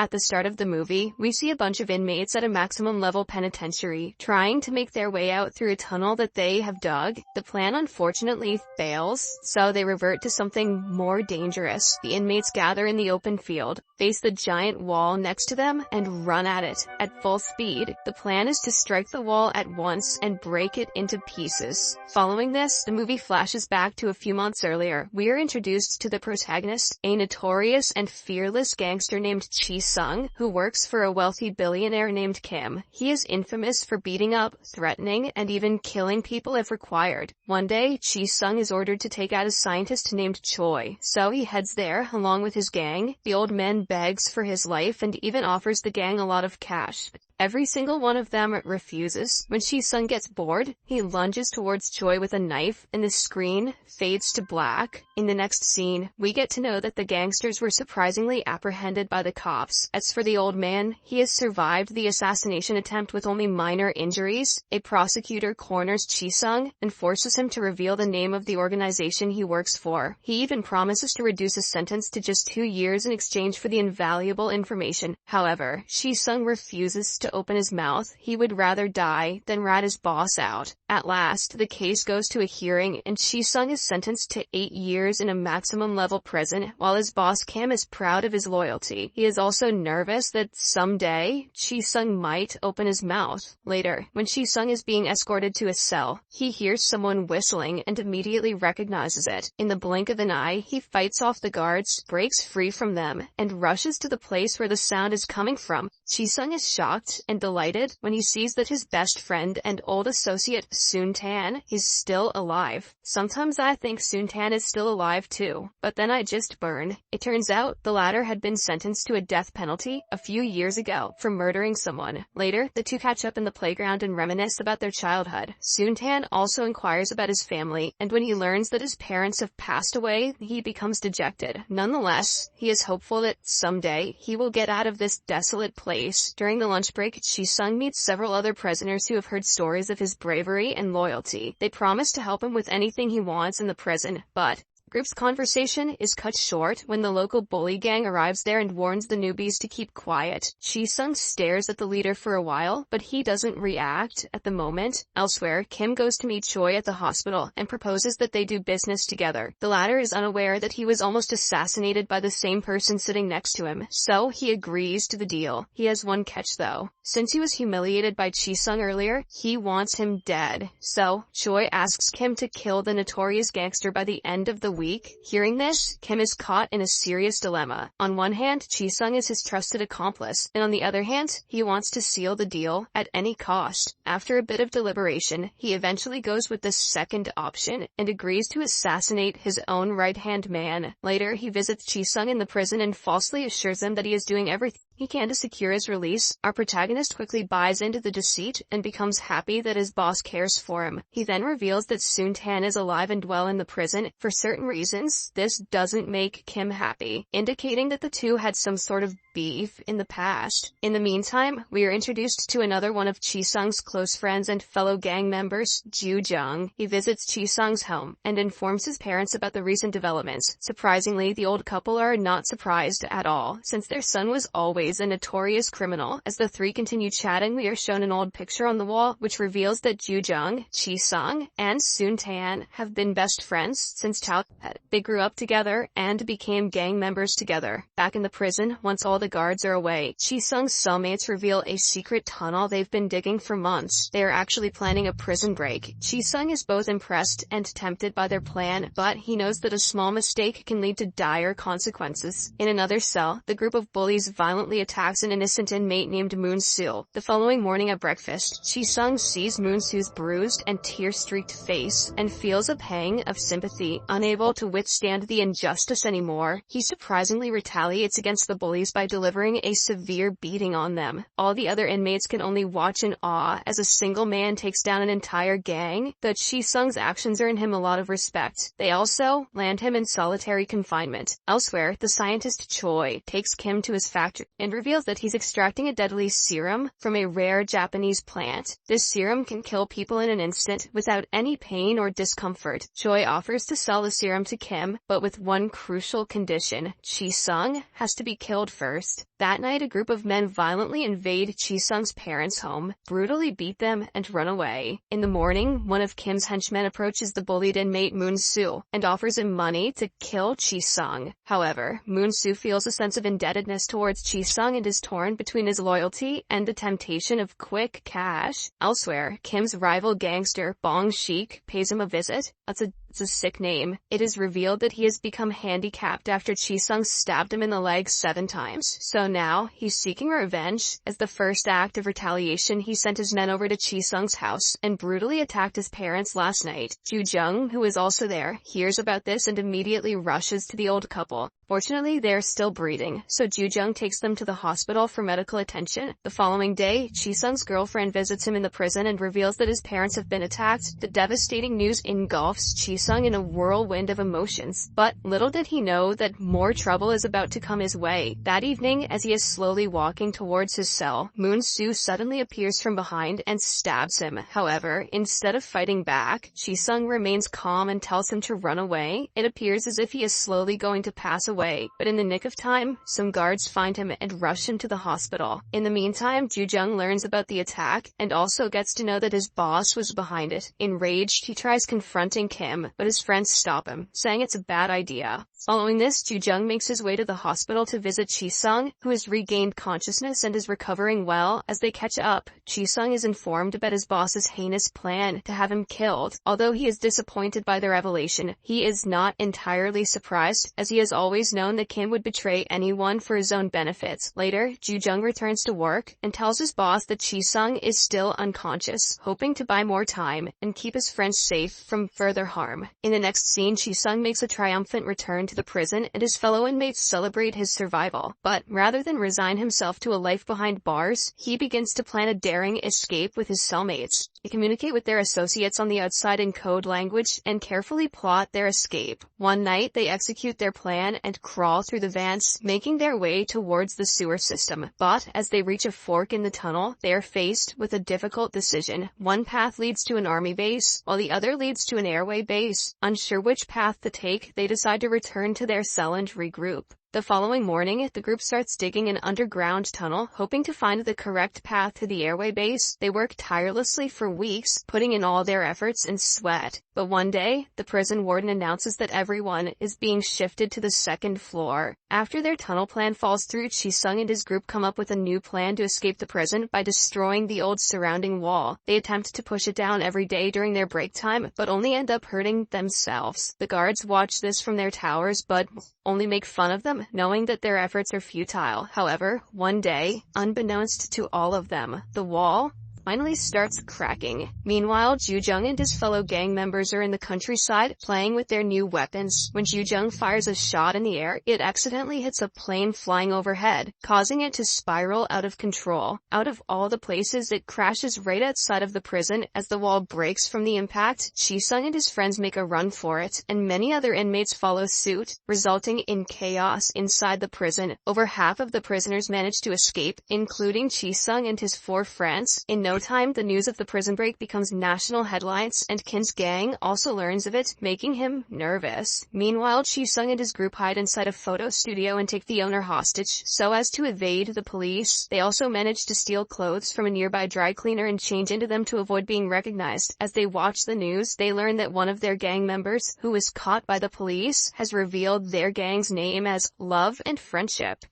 At the start of the movie, we see a bunch of inmates at a maximum level penitentiary trying to make their way out through a tunnel that they have dug. The plan unfortunately fails, so they revert to something more dangerous. The inmates gather in the open field, face the giant wall next to them, and run at it at full speed. The plan is to strike the wall at once and break it into pieces. Following this, the movie flashes back to a few months earlier. We are introduced to the protagonist, a notorious and fearless gangster named Chi-sung, who works for a wealthy billionaire named Kim. He is infamous for beating up, threatening, and even killing people if required. One day, Chi-sung is ordered to take out a scientist named Choi, so he heads there along with his gang. The old man begs for his life and even offers the gang a lot of cash. Every single one of them refuses. When Chi-sung gets bored, he lunges towards Choi with a knife, and the screen fades to black. In the next scene, we get to know that the gangsters were surprisingly apprehended by the cops. As for the old man, he has survived the assassination attempt with only minor injuries. A prosecutor corners Chi-sung and forces him to reveal the name of the organization he works for. He even promises to reduce his sentence to just 2 years in exchange for the invaluable information. However, Chi-sung refuses to open his mouth. He would rather die than rat his boss out. At last, the case goes to a hearing, and Chi-sung is sentenced to 8 years in a maximum level prison, while his boss Kim is proud of his loyalty. He is also nervous that someday, Chi-sung might open his mouth. Later, when Chi-sung is being escorted to a cell, he hears someone whistling and immediately recognizes it. In the blink of an eye, he fights off the guards, breaks free from them, and rushes to the place where the sound is coming from. Chi-sung is shocked and delighted when he sees that his best friend and old associate Soon-tan is still alive. Sometimes I think Soon-tan is still alive too, but then I just burn. It turns out the latter had been sentenced to a death penalty a few years ago for murdering someone. Later, the two catch up in the playground and reminisce about their childhood. Soon-tan also inquires about his family, and when he learns that his parents have passed away, he becomes dejected. Nonetheless, he is hopeful that someday he will get out of this desolate place. During the lunch break, Chi-sung meets several other prisoners who have heard stories of his bravery and loyalty. They promise to help him with anything he wants in the prison, but group's conversation is cut short when the local bully gang arrives there and warns the newbies to keep quiet. Chi-sung stares at the leader for a while, but he doesn't react at the moment. Elsewhere, Kim goes to meet Choi at the hospital and proposes that they do business together. The latter is unaware that he was almost assassinated by the same person sitting next to him, so he agrees to the deal. He has one catch though. Since he was humiliated by Chi-sung earlier, he wants him dead. So, Choi asks Kim to kill the notorious gangster by the end of the week. Hearing this, Kim is caught in a serious dilemma. On one hand, Chi-sung is his trusted accomplice, and on the other hand, he wants to seal the deal at any cost. After a bit of deliberation, he eventually goes with the second option and agrees to assassinate his own right-hand man. Later, he visits Chi-sung in the prison and falsely assures him that he is doing everything he can to secure his release. Our protagonist quickly buys into the deceit and becomes happy that his boss cares for him. He then reveals that Soon-tan is alive and well in the prison. For certain reasons, this doesn't make Kim happy, indicating that the two had some sort of beef in the past. In the meantime, we are introduced to another one of Chi-sung's close friends and fellow gang members, Ju-jung. He visits Chi-sung's home and informs his parents about the recent developments. Surprisingly, the old couple are not surprised at all, since their son was always a notorious criminal. As the three continue chatting, we are shown an old picture on the wall, which reveals that Ju-jung, Chi-sung, and Soon-tan have been best friends since childhood. They grew up together and became gang members together. Back in the prison, once all the guards are away, Chi-sung's cellmates reveal a secret tunnel they've been digging for months. They are actually planning a prison break. Chi-sung is both impressed and tempted by their plan, but he knows that a small mistake can lead to dire consequences. In another cell, the group of bullies violently attacks an innocent inmate named Moon-soo. The following morning at breakfast, Chi-sung sees Moon-soo's bruised and tear-streaked face and feels a pang of sympathy. Unable to withstand the injustice anymore, he surprisingly retaliates against the bullies by delivering a severe beating on them. All the other inmates can only watch in awe as a single man takes down an entire gang, but Chi-sung's actions earn him a lot of respect. They also land him in solitary confinement. Elsewhere, the scientist Choi takes Kim to his factory and reveals that he's extracting a deadly serum from a rare Japanese plant. This serum can kill people in an instant without any pain or discomfort. Choi offers to sell the serum to Kim, but with one crucial condition: Chi-sung has to be killed first. That night, a group of men violently invade Chi-sung's parents' home, brutally beat them, and run away. In the morning, one of Kim's henchmen approaches the bullied inmate Moon-soo and offers him money to kill Chi-sung. However, Moon-soo feels a sense of indebtedness towards Chi-sung and is torn between his loyalty and the temptation of quick cash. Elsewhere, Kim's rival gangster, Bong Shik, pays him a visit. It's a sick name. It is revealed that he has become handicapped after Chi-sung stabbed him in the leg 7 times. So now, he's seeking revenge. As the first act of retaliation, he sent his men over to Chi-sung's house and brutally attacked his parents last night. Ju-jung, who is also there, hears about this and immediately rushes to the old couple. Fortunately, they are still breathing, so Ju-jung takes them to the hospital for medical attention. The following day, Chi-sung's girlfriend visits him in the prison and reveals that his parents have been attacked. The devastating news engulfs Chi-sung in a whirlwind of emotions. But little did he know that more trouble is about to come his way. That evening, as he is slowly walking towards his cell, Moon-soo suddenly appears from behind and stabs him. However, instead of fighting back, Chi-sung remains calm and tells him to run away. It appears as if he is slowly going to pass away, but in the nick of time, some guards find him and rush him to the hospital. In the meantime, Ju-jung learns about the attack and also gets to know that his boss was behind it. Enraged, he tries confronting Kim, but his friends stop him, saying it's a bad idea. Following this, Ju-jung makes his way to the hospital to visit Chi-sung, who has regained consciousness and is recovering well. As they catch up, Chi-sung is informed about his boss's heinous plan to have him killed. Although he is disappointed by the revelation, he is not entirely surprised, as he has always known that Kim would betray anyone for his own benefits. Later, Ju-jung returns to work and tells his boss that Chi-sung is still unconscious, hoping to buy more time and keep his friends safe from further harm. In the next scene, Chi-sung makes a triumphant return to the prison and his fellow inmates celebrate his survival. But rather than resign himself to a life behind bars, he begins to plan a daring escape with his cellmates. They communicate with their associates on the outside in code language and carefully plot their escape. One night, they execute their plan and crawl through the vents, making their way towards the sewer system. But as they reach a fork in the tunnel, they are faced with a difficult decision. One path leads to an army base, while the other leads to an airway base. Unsure which path to take, they decide to return to their cell and regroup. The following morning, the group starts digging an underground tunnel, hoping to find the correct path to the airway base. They work tirelessly for weeks, putting in all their efforts and sweat. But one day, the prison warden announces that everyone is being shifted to the 2nd floor. After their tunnel plan falls through, Chi-sung and his group come up with a new plan to escape the prison by destroying the old surrounding wall. They attempt to push it down every day during their break time, but only end up hurting themselves. The guards watch this from their towers, but only make fun of them, knowing that their efforts are futile. However, one day, unbeknownst to all of them, the wall finally starts cracking. Meanwhile, Ju-jung and his fellow gang members are in the countryside, playing with their new weapons. When Ju-jung fires a shot in the air, it accidentally hits a plane flying overhead, causing it to spiral out of control. Out of all the places, it crashes right outside of the prison. As the wall breaks from the impact, Chi-sung and his friends make a run for it, and many other inmates follow suit, resulting in chaos inside the prison. Over half of the prisoners manage to escape, including Chi-sung and his 4 friends. In no time, the news of the prison break becomes national headlines, and Kim's gang also learns of it, making him nervous. Meanwhile, Chi-sung and his group hide inside a photo studio and take the owner hostage, so as to evade the police. They also manage to steal clothes from a nearby dry cleaner and change into them to avoid being recognized. As they watch the news, they learn that one of their gang members, who was caught by the police, has revealed their gang's name as Love and Friendship.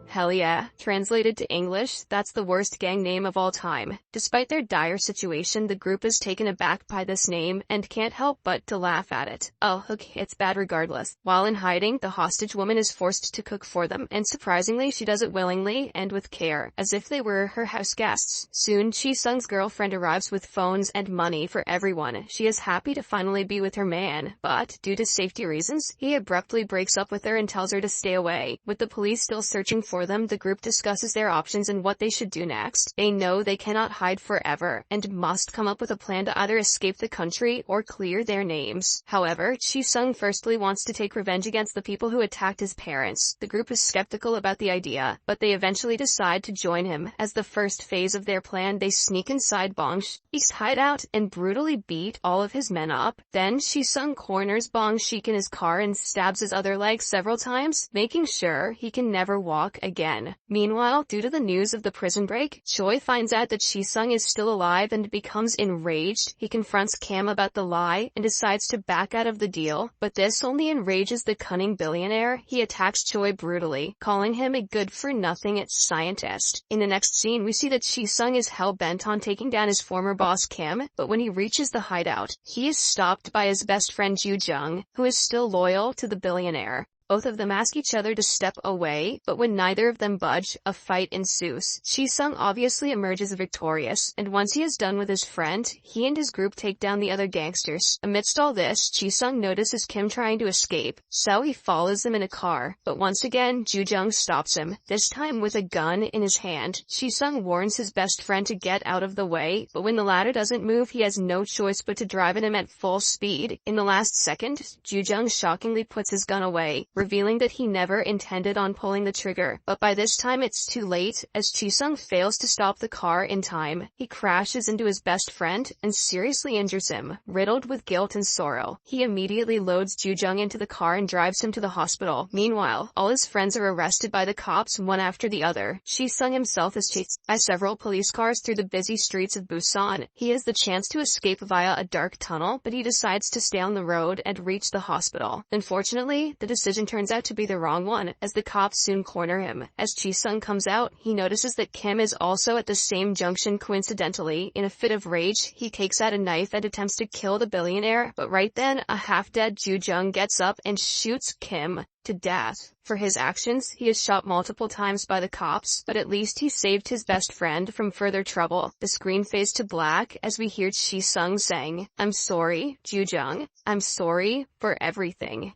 Hell yeah. Translated to English, that's the worst gang name of all time. Despite their dire situation, the group is taken aback by this name and can't help but to laugh at it. Oh, okay, it's bad regardless. While in hiding, the hostage woman is forced to cook for them, and surprisingly, she does it willingly and with care, as if they were her house guests. Soon, Chi-sung's girlfriend arrives with phones and money for everyone. She is happy to finally be with her man, but due to safety reasons, he abruptly breaks up with her and tells her to stay away. With the police still searching for them, the group discusses their options and what they should do next. They know they cannot hide forever and must come up with a plan to either escape the country or clear their names. However, Chi-sung firstly wants to take revenge against the people who attacked his parents. The group is skeptical about the idea, but they eventually decide to join him. As the first phase of their plan, they sneak inside Bong Shik's hideout and brutally beat all of his men up. Then Chi-sung corners Bong Shik in his car and stabs his other leg several times, making sure he can never walk again. again. Meanwhile, due to the news of the prison break, Choi finds out that Chi-sung is still alive and becomes enraged. He confronts Kim about the lie and decides to back out of the deal, but this only enrages the cunning billionaire. He attacks Choi brutally, calling him a good-for-nothing scientist. In the next scene, we see that Chi-sung is hell-bent on taking down his former boss Kim, but when he reaches the hideout, he is stopped by his best friend Joo-jung, who is still loyal to the billionaire. Both of them ask each other to step away, but when neither of them budge, a fight ensues. Chi-sung obviously emerges victorious, and once he is done with his friend, he and his group take down the other gangsters. Amidst all this, Chi-sung notices Kim trying to escape, so he follows them in a car. But once again, Joo-jung stops him, this time with a gun in his hand. Chi-sung warns his best friend to get out of the way, but when the latter doesn't move, he has no choice but to drive at him at full speed. In the last second, Joo-jung shockingly puts his gun away, revealing that he never intended on pulling the trigger. But by this time it's too late, as Chi-sung fails to stop the car in time. He crashes into his best friend and seriously injures him. Riddled with guilt and sorrow, he immediately loads Joo-jung into the car and drives him to the hospital. Meanwhile, all his friends are arrested by the cops one after the other. Chi-sung himself is chased by several police cars through the busy streets of Busan. He has the chance to escape via a dark tunnel, but he decides to stay on the road and reach the hospital. Unfortunately, the decision turns out to be the wrong one, as the cops soon corner him. As Chi-sung comes out, he notices that Kim is also at the same junction. Coincidentally, in a fit of rage, he takes out a knife and attempts to kill the billionaire, but right then, a half-dead Joo-jung gets up and shoots Kim to death. For his actions, he is shot multiple times by the cops, but at least he saved his best friend from further trouble. The screen fades to black as we hear Chi-sung saying, "I'm sorry, Joo-jung. I'm sorry for everything."